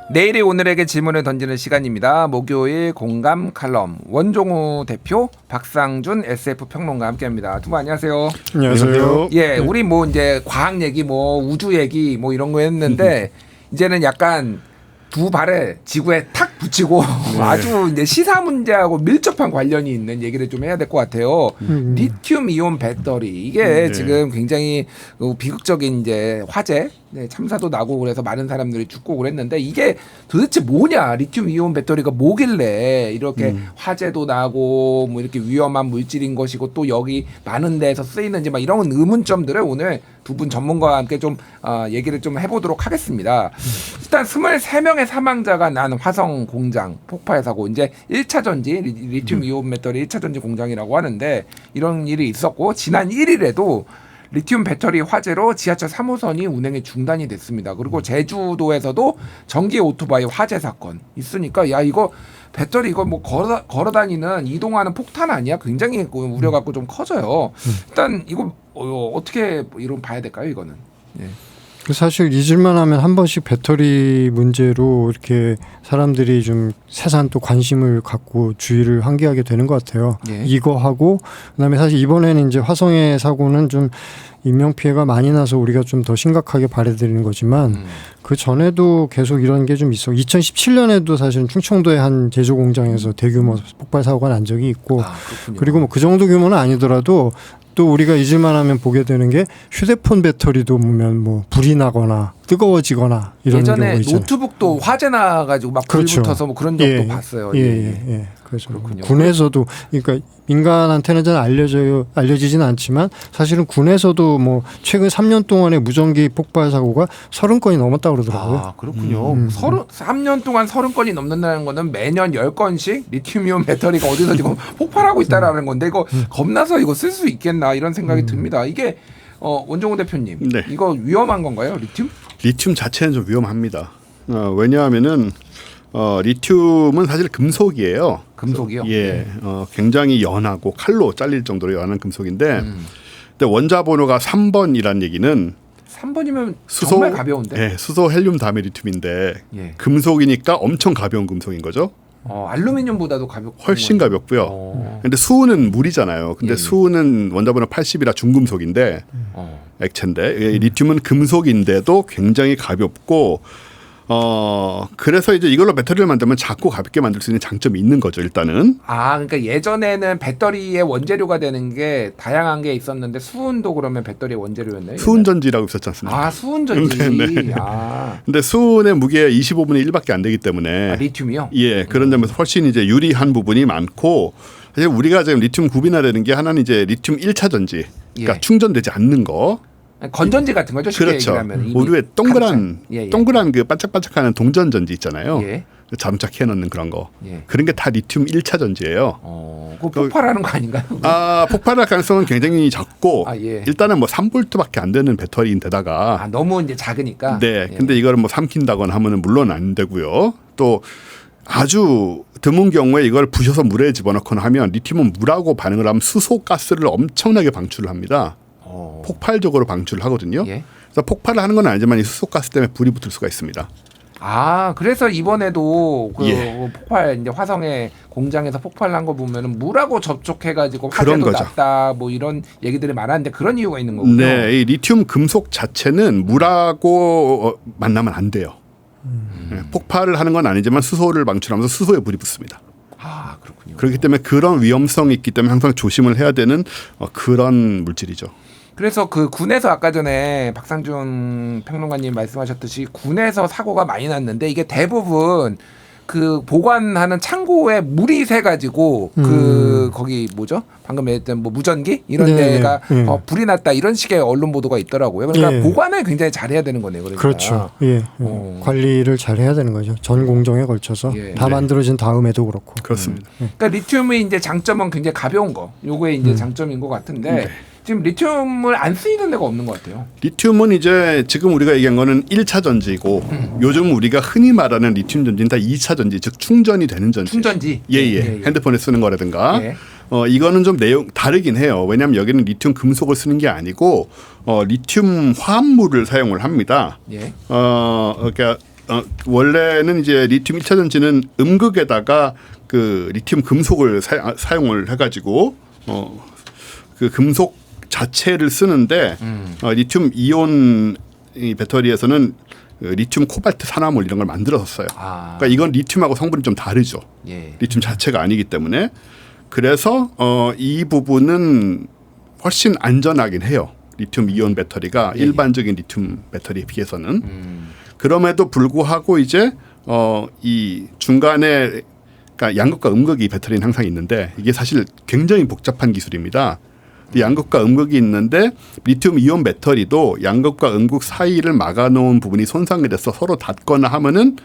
내일이 오늘에게 질문을 던지는 시간입니다. 목요일 공감 칼럼 원종우 대표, 박상준 SF 평론가 함께합니다. 두 분 안녕하세요. 안녕하세요. 예, 우리 뭐 이제 과학 얘기, 뭐 우주 얘기, 뭐 이런 거 했는데 이제는 약간 두 발을 지구에 탁 붙이고 아주 이제 시사 문제하고 밀접한 관련이 있는 얘기를 좀 해야 될 것 같아요. 리튬 이온 배터리 이게 지금 굉장히 비극적인 이제 화재, 참사도 나고 그래서 많은 사람들이 죽고 그랬는데 이게 도대체 뭐냐? 리튬 이온 배터리가 뭐길래 이렇게 화재도 나고 뭐 이렇게 위험한 물질인 것이고 또 여기 많은 데에서 쓰이는지 막 이런 의문점들을 오늘 두 분 전문가와 함께 좀 얘기를 좀 해보도록 하겠습니다. 일단 23명의 사망자가 난 화성 공장 폭발 사고, 이제 1차 전지 리튬 이온 배터리 1차 전지 공장이라고 하는데 이런 일이 있었고, 지난 1일에도 리튬 배터리 화재로 지하철 3호선이 운행이 중단이 됐습니다. 그리고 제주도에서도 전기 오토바이 화재 사건 있으니까 야 이거 배터리 이거 뭐 걸어 다니는 이동하는 폭탄 아니야? 굉장히 우려 갖고 좀 커져요. 일단 이거 어떻게 이런 봐야 될까요? 이거는. 예. 사실 잊을만 하면 한 번씩 배터리 문제로 이렇게 사람들이 좀 세상 또 관심을 갖고 주의를 환기하게 되는 것 같아요. 예. 이거 하고 그다음에 사실 이번에는 이제 화성의 사고는 좀 인명 피해가 많이 나서 우리가 좀 더 심각하게 바라드리는 거지만 그 전에도 계속 이런 게 좀 있어. 2017년에도 사실은 충청도의 한 제조 공장에서 대규모 폭발 사고가 난 적이 있고, 그리고 뭐 그 정도 규모는 아니더라도 또 우리가 잊을만하면 보게 되는 게 휴대폰 배터리도 보면 뭐 불이 나거나 뜨거워지거나 이런 경우가 있잖아요. 예전에 노트북도 화재 나가지고 막 불 그렇죠. 붙어서 뭐 그런 적도 봤어요. 예. 그래서 그렇군요. 군에서도, 그러니까 민간한테는 잘 알려지지는 않지만 사실은 군에서도 뭐 최근 3년 동안의 무전기 폭발 사고가 30건이 넘었다고 그러더라고요. 아, 그렇군요. 3년 동안 30건이 넘는다는 거는 매년 10건씩 리튬이온 배터리가 어디서 지금 폭발하고 있다라는 건데 이거 겁나서 이거 쓸 수 있겠나 이런 생각이 듭니다. 이게 원종우 대표님, 네. 이거 위험한 건가요, 리튬? 리튬 자체는 좀 위험합니다. 왜냐하면은 리튬은 사실 금속이에요. 금속이요? 예, 굉장히 연하고 칼로 잘릴 정도로 연한 금속인데, 근데 원자 번호가 3번이란 얘기는 3번이면 정말 가벼운데. 예, 수소 헬륨 다음에 리튬인데 예. 금속이니까 엄청 가벼운 금속인 거죠. 알루미늄보다도 훨씬 가볍고요. 근데 수은은 물이잖아요. 근데 수은은 원자 번호 80이라 중금속인데 액체인데 리튬은 금속인데도 굉장히 가볍고 그래서 이제 이걸로 배터리를 만들면 작고 가볍게 만들 수 있는 장점이 있는 거죠, 일단은. 그러니까 예전에는 배터리의 원재료가 되는 게 다양한 게 있었는데 수은도 그러면 배터리의 원재료였나요? 수은전지라고 있었지 않습니까? 수은전지. 네. 근데 수은의 무게 25분의 1밖에 안 되기 때문에 리튬이요? 예, 그런 점에서 훨씬 이제 유리한 부분이 많고, 사실 우리가 지금 리튬 구비나되는 게 하나는 이제 리튬 1차 전지. 그러니까 충전되지 않는 거. 건전지 같은 거죠. 쉽게 그렇죠. 얘기하면. 우리의 동그란 동그란 그 반짝반짝하는 동전 전지 있잖아요. 예. 자동차 캐 넣는 그런 거. 예. 그런 게 다 리튬 1차 전지예요. 그거 폭발하는 거 아닌가요? 폭발할 가능성은 굉장히 적고 예. 일단은 뭐 3볼트밖에 안 되는 배터리인데다가 너무 이제 작으니까. 네. 근데 이거를 뭐 삼킨다거나 하면은 물론 안 되고요. 또 아주 드문 경우에 이걸 부셔서 물에 집어넣거나 하면 리튬은 물하고 반응을 하면 수소 가스를 엄청나게 방출을 합니다. 폭발적으로 방출을 하거든요. 예. 그래서 폭발을 하는 건 아니지만 이 수소가스 때문에 불이 붙을 수가 있습니다. 그래서 이번에도 폭발, 이제 화성의 공장에서 폭발한 거 보면은 물하고 접촉해가지고 화재도 났다, 뭐 이런 얘기들이 많았는데 그런 이유가 있는 거군요. 네, 이 리튬 금속 자체는 물하고 만나면 안 돼요. 네, 폭발을 하는 건 아니지만 수소를 방출하면서 수소에 불이 붙습니다. 그렇군요. 그렇기 때문에 그런 위험성이 있기 때문에 항상 조심을 해야 되는 그런 물질이죠. 그래서 그 군에서 아까 전에 박상준 평론가님 말씀하셨듯이 군에서 사고가 많이 났는데 이게 대부분 그 보관하는 창고에 물이 새 가지고 거기 뭐죠? 방금 얘기했던 뭐 무전기 이런 데가 불이 났다 이런 식의 언론 보도가 있더라고요. 그러니까 보관을 굉장히 잘해야 되는 거네요. 그러니까. 그렇죠. 관리를 잘해야 되는 거죠. 전 공정에 걸쳐서 다 만들어진 다음에도 그렇고. 그렇습니다. 그러니까 리튬의 이제 장점은 굉장히 가벼운 거. 요게 이제 장점인 것 같은데 지금 리튬을 안 쓰이는 데가 없는 것 같아요. 리튬은 이제 지금 우리가 얘기한 거는 1차 전지고 요즘 우리가 흔히 말하는 리튬 전지는 다 2차 전지, 즉 충전이 되는 전지. 충전지. 예. 핸드폰에 쓰는 거라든가. 이거는 좀 내용 다르긴 해요. 왜냐하면 여기는 리튬 금속을 쓰는 게 아니고 리튬 화합물을 사용을 합니다. 그러니까 원래는 이제 리튬 1차 전지는 음극에다가 그 리튬 금속을 사용을 해가지고 그 금속 자체를 쓰는데 리튬 이온 이 배터리에서는 리튬 코발트 산화물 이런 걸 만들어서 써요. 그러니까 이건 리튬하고 성분이 좀 다르죠. 예. 리튬 자체가 아니기 때문에 그래서 이 부분은 훨씬 안전하긴 해요. 리튬 이온 배터리가 일반적인 리튬 배터리에 비해서는. 그럼에도 불구하고 이제 이 중간에 그러니까 양극과 음극이 배터리는 항상 있는데 이게 사실 굉장히 복잡한 기술입니다. 양극과 음극이 있는데 리튬 이온 배터리도 양극과 음극 사이를 막아놓은 부분이 손상이 돼서 서로 닿거나 하면은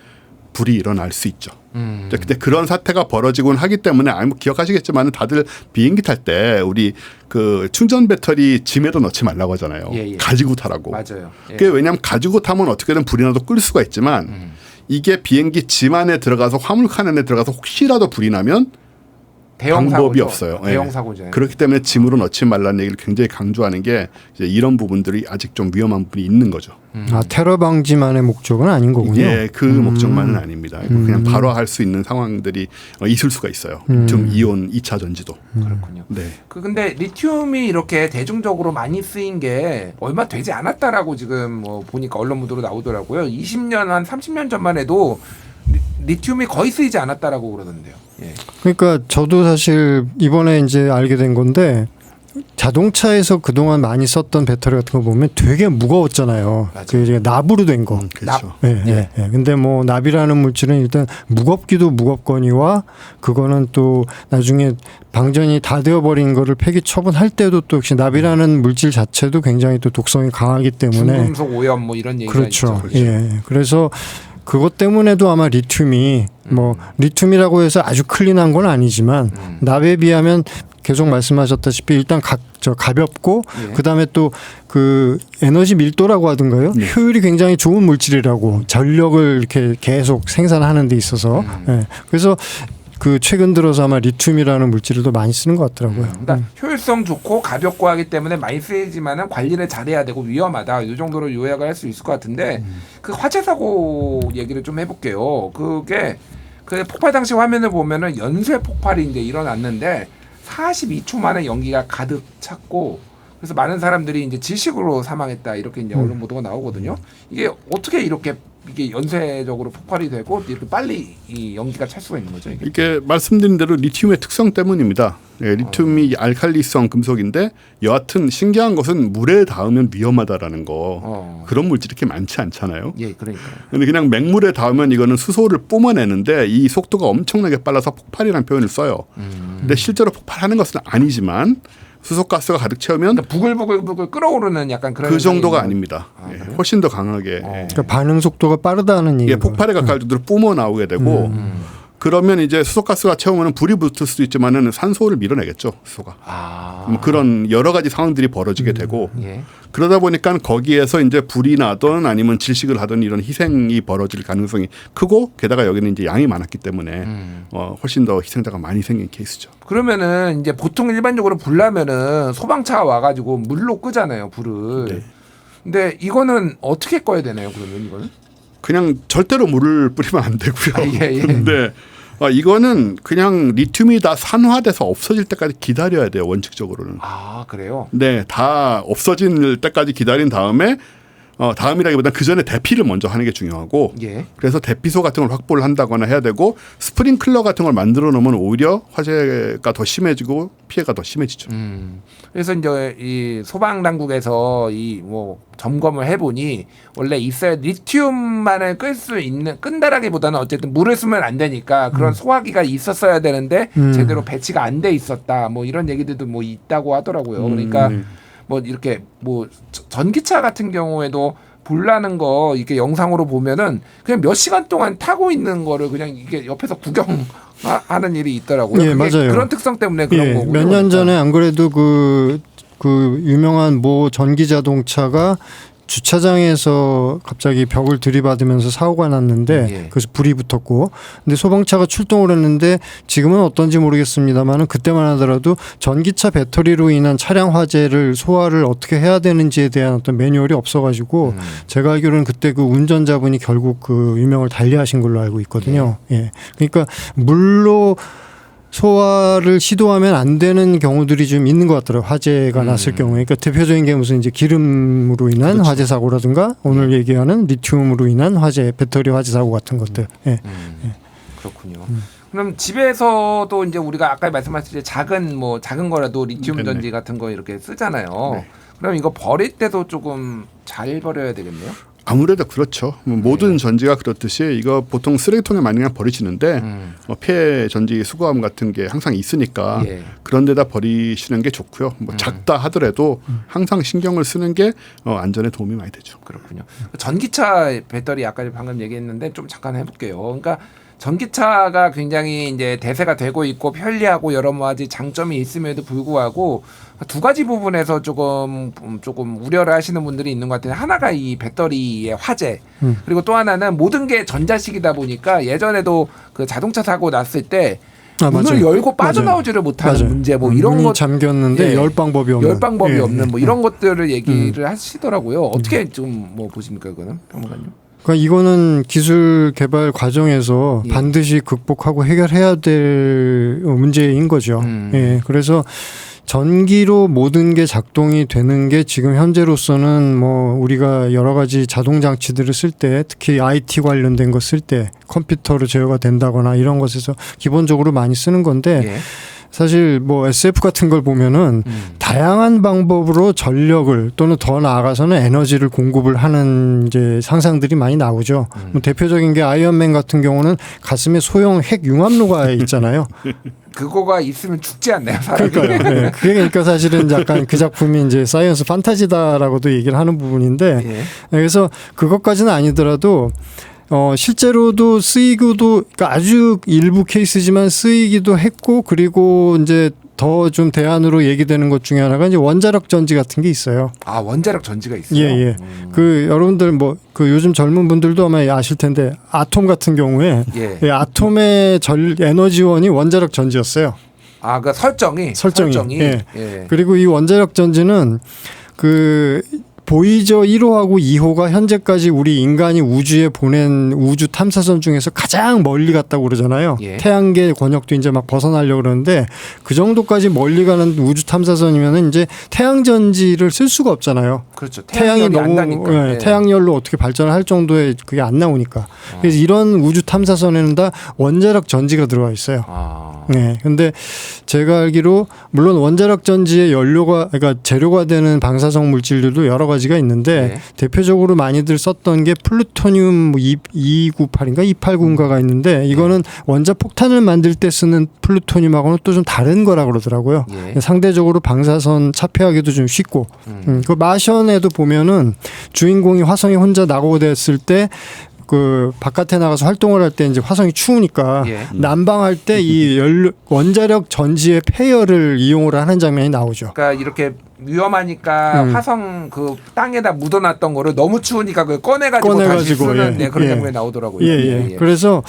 불이 일어날 수 있죠. 근데 그런 사태가 벌어지곤 하기 때문에 뭐 기억하시겠지만 다들 비행기 탈 때 우리 그 충전 배터리 짐에도 넣지 말라고 하잖아요. 예. 가지고 타라고. 맞아요. 예. 그게 왜냐하면 가지고 타면 어떻게든 불이 나도 끌 수가 있지만 이게 비행기 짐 안에 들어가서 화물칸 안에 들어가서 혹시라도 불이 나면 대형 방법이 사고죠. 없어요. 대형 예. 사고죠. 그렇기 때문에 짐으로 넣지 말라는 얘기를 굉장히 강조하는 게 이제 이런 부분들이 아직 좀 위험한 부분이 있는 거죠. 테러 방지만의 목적은 아닌 거군요. 예, 그 목적만은 아닙니다. 그냥 바로 할 수 있는 상황들이 있을 수가 있어요. 리튬 이온 2차 전지도. 그렇군요. 네. 근데 리튬이 이렇게 대중적으로 많이 쓰인 게 얼마 되지 않았다라고 지금 뭐 보니까 언론 보도로 나오더라고요. 20년 한 30년 전만 해도 리튬이 거의 쓰이지 않았다라고 그러던데요. 예. 그러니까 저도 사실 이번에 이제 알게 된 건데 자동차에서 그동안 많이 썼던 배터리 같은 거 보면 되게 무거웠잖아요. 맞아요. 그 이제 납으로 된 거. 그렇죠. 예, 예, 예. 근데 뭐 납이라는 물질은 일단 무겁기도 무겁거니와 그거는 또 나중에 방전이 다 되어버린 거를 폐기 처분할 때도 또 역시 납이라는 물질 자체도 굉장히 또 독성이 강하기 때문에 중금속 오염 뭐 이런 얘기가 그렇죠. 있죠. 예. 그래서 그것 때문에도 아마 리튬이 뭐 리튬이라고 해서 아주 클린한 건 아니지만 납에 비하면 계속 말씀하셨다시피 일단 가볍고 예. 그다음에 또 그 에너지 밀도라고 하던가요? 네. 효율이 굉장히 좋은 물질이라고 전력을 이렇게 계속 생산하는 데 있어서 예. 그래서 그 최근 들어서 아마 리튬이라는 물질을 더 많이 쓰는 것 같더라고요. 그러니까 효율성 좋고 가볍고 하기 때문에 많이 쓰이지만은 관리를 잘해야 되고 위험하다. 이 정도로 요약을 할 수 있을 것 같은데 그 화재 사고 얘기를 좀 해볼게요. 그게 그 폭발 당시 화면을 보면은 연쇄 폭발이 이제 일어났는데 42초 만에 연기가 가득 찼고 그래서 많은 사람들이 이제 질식으로 사망했다 이렇게 이제 언론 보도가 나오거든요. 이게 어떻게 이렇게 이게 연쇄적으로 폭발이 되고 이렇게 빨리 이 연기가 찰 수가 있는 거죠? 이게 말씀드린 대로 리튬의 특성 때문입니다. 예, 리튬이 알칼리성 금속인데 여하튼 신기한 것은 물에 닿으면 위험하다라는 거 그런 물질이 이렇게 많지 않잖아요. 예, 그러니까. 근데 그냥 맹물에 닿으면 이거는 수소를 뿜어내는데 이 속도가 엄청나게 빨라서 폭발이라는 표현을 써요. 근데 실제로 폭발하는 것은 아니지만 수소가스가 가득 채우면 그러니까 부글부글 끓어오르는 약간 그런 그 정도가 현상이 아닙니다. 아, 예, 그래요? 훨씬 더 강하게 그러니까 반응 속도가 빠르다는 예, 얘기예요. 폭발에 가까울 정도로 뿜어 나오게 되고 그러면 이제 수소가스가 채우면 불이 붙을 수도 있지만은 산소를 밀어내겠죠 수소가. 그런 여러 가지 상황들이 벌어지게 되고 예. 그러다 보니까 거기에서 이제 불이 나든 아니면 질식을 하든 이런 희생이 벌어질 가능성이 크고 게다가 여기는 이제 양이 많았기 때문에 훨씬 더 희생자가 많이 생긴 케이스죠. 그러면은 이제 보통 일반적으로 불 나면은 소방차가 와가지고 물로 끄잖아요 불을. 네. 근데 이거는 어떻게 꺼야 되나요? 그러면 이거는? 그냥 절대로 물을 뿌리면 안 되고요. 아, 예, 예. 근데 이거는 그냥 리튬이 다 산화돼서 없어질 때까지 기다려야 돼요. 원칙적으로는. 아 그래요? 네, 다 없어질 때까지 기다린 다음에 다음이라기보다는 그 전에 대피를 먼저 하는 게 중요하고 예. 그래서 대피소 같은 걸 확보를 한다거나 해야 되고 스프링클러 같은 걸 만들어 놓으면 오히려 화재가 더 심해지고 피해가 더 심해지죠. 그래서 이제 이 소방 당국에서 이 뭐 점검을 해보니 원래 있어야 리튬만을 끌 수 있는 끈다라기보다는 어쨌든 물을 쓰면 안 되니까 그런 소화기가 있었어야 되는데 제대로 배치가 안 돼 있었다 뭐 이런 얘기들도 뭐 있다고 하더라고요. 그러니까 뭐 이렇게 뭐 전기차 같은 경우에도 불 나는 거 이렇게 영상으로 보면은 그냥 몇 시간 동안 타고 있는 거를 그냥 이게 옆에서 구경하는 일이 있더라고요. 예, 맞아요. 그런 특성 때문에 그런 거고요. 몇 년 전에 안 그래도 그 유명한 모 전기 자동차가 주차장에서 갑자기 벽을 들이받으면서 사고가 났는데 예. 그래서 불이 붙었고 근데 소방차가 출동을 했는데 지금은 어떤지 모르겠습니다만은 그때만 하더라도 전기차 배터리로 인한 차량 화재를 소화를 어떻게 해야 되는지에 대한 어떤 매뉴얼이 없어가지고 제가 알기로는 그때 그 운전자분이 결국 그 유명을 달리하신 걸로 알고 있거든요. 예. 그러니까 물로 소화를 시도하면 안 되는 경우들이 좀 있는 것 같더라고요. 화재가 났을 경우에. 그러니까 대표적인 게 무슨 이제 기름으로 인한 그렇죠. 화재 사고라든가 오늘 얘기하는 리튬으로 인한 화재, 배터리 화재 사고 같은 것들. 예. 그렇군요. 그럼 집에서도 이제 우리가 아까 말씀하셨듯이 작은 거라도 리튬 네네. 전지 같은 거 이렇게 쓰잖아요. 네. 그럼 이거 버릴 때도 조금 잘 버려야 되겠네요. 아무래도 그렇죠. 모든 전지가 그렇듯이 이거 보통 쓰레기통에 많이 그냥 버리시는데 폐 전지 수거함 같은 게 항상 있으니까 예. 그런 데다 버리시는 게 좋고요. 뭐 작다 하더라도 항상 신경을 쓰는 게 안전에 도움이 많이 되죠. 그렇군요. 전기차 배터리 아까 방금 얘기했는데 좀 잠깐 해볼게요. 그러니까 전기차가 굉장히 이제 대세가 되고 있고 편리하고 여러 가지 장점이 있음에도 불구하고 두 가지 부분에서 조금 우려를 하시는 분들이 있는 것 같아요. 하나가 이 배터리의 화재, 그리고 또 하나는 모든 게 전자식이다 보니까 예전에도 그 자동차 사고 났을 때 문을 맞아요. 열고 빠져나오지를 못하는 맞아요. 문제, 뭐 이런 문이 것 잠겼는데 예. 열 방법이 없는. 열 방법이 예. 없는 뭐 이런 것들을 얘기를 하시더라고요. 어떻게 좀 뭐 보십니까, 그거는 평론가님? 그러니까 이거는 기술 개발 과정에서 예. 반드시 극복하고 해결해야 될 문제인 거죠. 예. 그래서 전기로 모든 게 작동이 되는 게 지금 현재로서는 뭐 우리가 여러 가지 자동 장치들을 쓸 때 특히 IT 관련된 거 쓸 때 컴퓨터로 제어가 된다거나 이런 것에서 기본적으로 많이 쓰는 건데 예. 사실 뭐 SF 같은 걸 보면은 다양한 방법으로 전력을 또는 더 나아가서는 에너지를 공급을 하는 이제 상상들이 많이 나오죠. 뭐 대표적인 게 아이언맨 같은 경우는 가슴에 소형 핵 융합로가 있잖아요. 그거가 있으면 죽지 않나요, 사람이? 그러니까요. 네. 그게 그러니까 사실은 약간 그 작품이 이제 사이언스 판타지다라고도 얘기를 하는 부분인데 예. 그래서 그것까지는 아니더라도 실제로도 쓰이고도 그러니까 아주 일부 케이스지만 쓰이기도 했고 그리고 이제 더 좀 대안으로 얘기되는 것 중에 하나가 이제 원자력 전지 같은 게 있어요. 아, 원자력 전지가 있어요. 예, 예. 그 여러분들 뭐 그 요즘 젊은 분들도 아마 아실 텐데 아톰 같은 경우에 예. 예, 아톰의 에너지원이 원자력 전지였어요. 아, 그 설정이. 예. 예. 그리고 이 원자력 전지는 그 보이저 1호하고 2호가 현재까지 우리 인간이 우주에 보낸 우주 탐사선 중에서 가장 멀리 갔다고 그러잖아요. 예. 태양계 권역도 이제 막 벗어나려고 그러는데 그 정도까지 멀리 가는 우주 탐사선이면은 이제 태양 전지를 쓸 수가 없잖아요. 그렇죠. 태양이 태양열이 안 너무 나니까. 예. 태양열로 어떻게 발전을 할 정도의 그게 안 나오니까. 그래서 이런 우주 탐사선에는 다 원자력 전지가 들어가 있어요. 아. 네. 근데 제가 알기로 물론 원자력 전지의 연료가 그러니까 재료가 되는 방사성 물질들도 여러 가지가 있는데 네. 대표적으로 많이들 썼던 게 플루토늄 298인가 289인가가 있는데 이거는 원자 폭탄을 만들 때 쓰는 플루토늄하고는 또 좀 다른 거라 그러더라고요. 예. 상대적으로 방사선 차폐하기도 좀 쉽고. 그 마션에도 보면은 주인공이 화성에 혼자 낙오됐을 때 그 바깥에 나가서 활동을 할 때 이제 화성이 추우니까 예. 난방할 때 이 원자력 전지의 폐열을 이용을 하는 장면이 나오죠. 그러니까 이렇게 위험하니까 화성 그 땅에다 묻어놨던 거를 너무 추우니까 그걸 꺼내가지고 다시 쓰는 예. 그런 예. 장면이 나오더라고요. 예. 그래서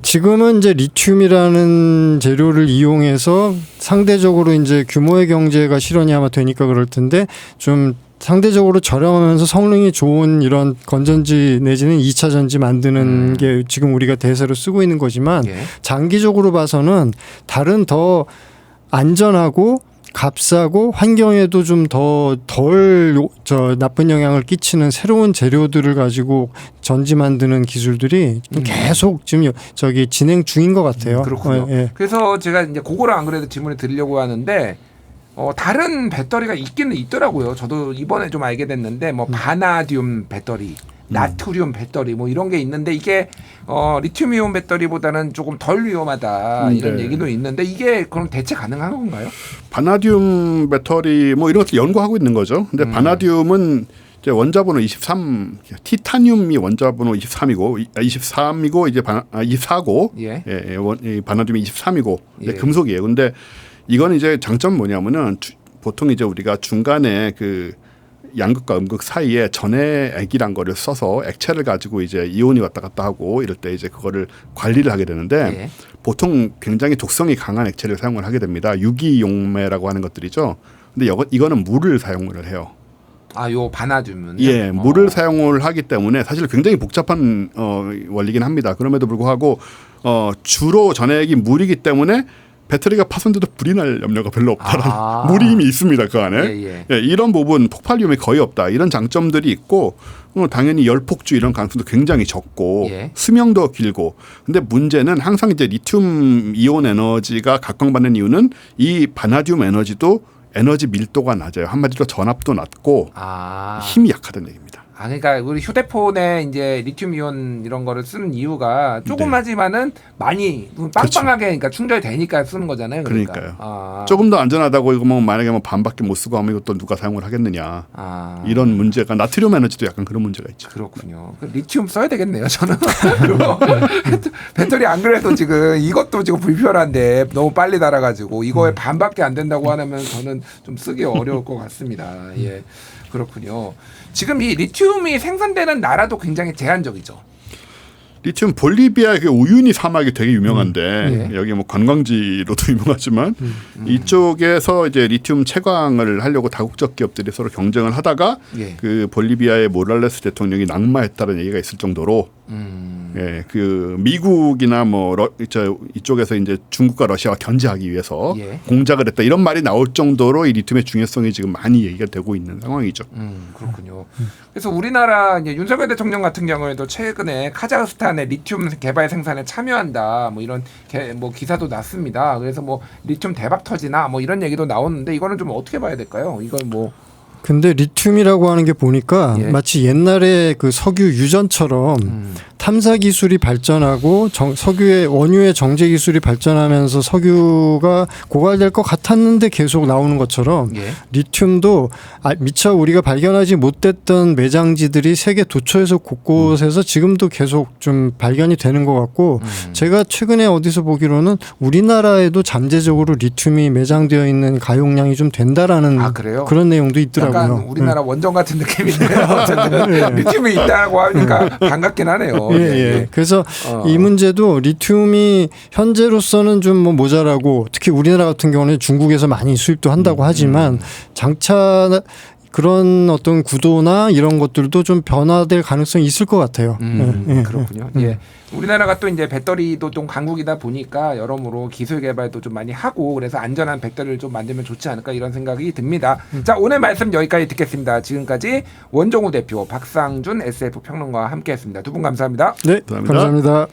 지금은 이제 리튬이라는 재료를 이용해서 상대적으로 이제 규모의 경제가 실현이 아마 되니까 그럴 텐데 좀 상대적으로 저렴하면서 성능이 좋은 이런 건전지 내지는 2차 전지 만드는 게 지금 우리가 대세로 쓰고 있는 거지만 예. 장기적으로 봐서는 다른 더 안전하고 값싸고 환경에도 좀 덜 나쁜 영향을 끼치는 새로운 재료들을 가지고 전지 만드는 기술들이 계속 지금 진행 중인 것 같아요. 그렇군요. 예. 그래서 제가 이제 그거를 안 그래도 질문을 드리려고 하는데 다른 배터리가 있기는 있더라고요. 저도 이번에 좀 알게 됐는데 뭐 바나듐 배터리, 나트륨 배터리 뭐 이런 게 있는데 이게 리튬이온 배터리보다는 조금 덜 위험하다 이런 네. 얘기도 있는데 이게 그럼 대체 가능한 건가요? 바나듐 배터리 뭐 이런 것들 연구하고 있는 거죠. 근데 바나듐은 이제 원자번호 23, 티타늄이 원자번호 23이고 이제 24고 예. 이 바나듐이 23이고 예. 금속이에요. 근데 이건 이제 장점 뭐냐면은 보통 이제 우리가 중간에 그 양극과 음극 사이에 전해액이란 거를 써서 액체를 가지고 이제 이온이 왔다 갔다 하고 이럴 때 이제 그거를 관리를 하게 되는데 예. 보통 굉장히 독성이 강한 액체를 사용을 하게 됩니다. 유기용매라고 하는 것들이죠. 근데 이거는 물을 사용을 해요. 아, 요 바나듐은 예, 물을 사용을 하기 때문에 사실 굉장히 복잡한 원리긴 합니다. 그럼에도 불구하고 주로 전해액이 물이기 때문에 배터리가 파손돼도 불이 날 염려가 별로 없다라는 물이 이미 있습니다 그 안에. 예. 예, 이런 부분 폭발 위험이 거의 없다 이런 장점들이 있고 당연히 열폭주 이런 가능성도 굉장히 적고 예. 수명도 길고. 근데 문제는 항상 이제 리튬 이온 에너지가 각광받는 이유는 이 바나듐 에너지도 에너지 밀도가 낮아요. 한마디로 전압도 낮고 힘이 약하다는 얘기입니다. 아, 그러니까 우리 휴대폰에 이제 리튬이온 이런 거를 쓰는 이유가 조금하지만은 많이 빵빵하게 그러니까 충전이 되니까 쓰는 거잖아요. 그러니까요. 조금 더 안전하다고 이거 뭐 만약에 뭐 반밖에 못 쓰고 하면 이것도 누가 사용을 하겠느냐. 이런 문제가 나트륨 에너지도 약간 그런 문제가 있죠. 그렇군요. 리튬 써야 되겠네요. 저는 배터리 안 그래도 지금 이것도 지금 불편한데 너무 빨리 닳아가지고 이거에 반밖에 안 된다고 하면 저는 좀 쓰기 어려울 것 같습니다. 예. 그렇군요. 지금 이 리튬이 생산되는 나라도 굉장히 제한적이죠. 리튬 볼리비아 그 우유니 사막이 되게 유명한데 여기 뭐 관광지로도 유명하지만 이쪽에서 이제 리튬 채광을 하려고 다국적 기업들이 서로 경쟁을 하다가 그 볼리비아의 모랄레스 대통령이 낙마했다는 얘기가 있을 정도로 예, 그 미국이나 뭐 이쪽에서 이제 중국과 러시아와 견제하기 위해서 공작을 했다 이런 말이 나올 정도로 이 리튬의 중요성이 지금 많이 얘기가 되고 있는 상황이죠. 그렇군요. 그래서 우리나라 이제 윤석열 대통령 같은 경우에도 최근에 카자흐스탄의 리튬 개발 생산에 참여한다 뭐 이런 뭐 기사도 났습니다. 그래서 뭐 리튬 대박 터지나 뭐 이런 얘기도 나오는데 이거는 좀 어떻게 봐야 될까요? 이건 뭐 근데 리튬이라고 하는 게 보니까 마치 옛날에 그 석유 유전처럼 탐사 기술이 발전하고 석유의 원유의 정제 기술이 발전하면서 석유가 고갈될 것 같았는데 계속 나오는 것처럼 리튬도 미처 우리가 발견하지 못했던 매장지들이 세계 도처에서 곳곳에서 지금도 계속 좀 발견이 되는 것 같고 제가 최근에 어디서 보기로는 우리나라에도 잠재적으로 리튬이 매장되어 있는 가용량이 좀 된다라는 그런 내용도 있더라고요. 약간 우리나라 원전 같은 느낌인데요. 리튬이 있다고 하니까 반갑긴 하네요. 그래서 이 문제도 리튬이 현재로서는 좀 뭐 모자라고 특히 우리나라 같은 경우는 중국에서 많이 수입도 한다고 하지만 장차 그런 어떤 구도나 이런 것들도 좀 변화될 가능성이 있을 것 같아요. 그렇군요. 우리나라가 또 이제 배터리도 좀 강국이다 보니까 여러모로 기술 개발도 좀 많이 하고 그래서 안전한 배터리를 좀 만들면 좋지 않을까 이런 생각이 듭니다. 자, 오늘 말씀 여기까지 듣겠습니다. 지금까지 원종우 대표, 박상준 SF 평론가와 함께했습니다. 두 분 감사합니다. 네, 감사합니다.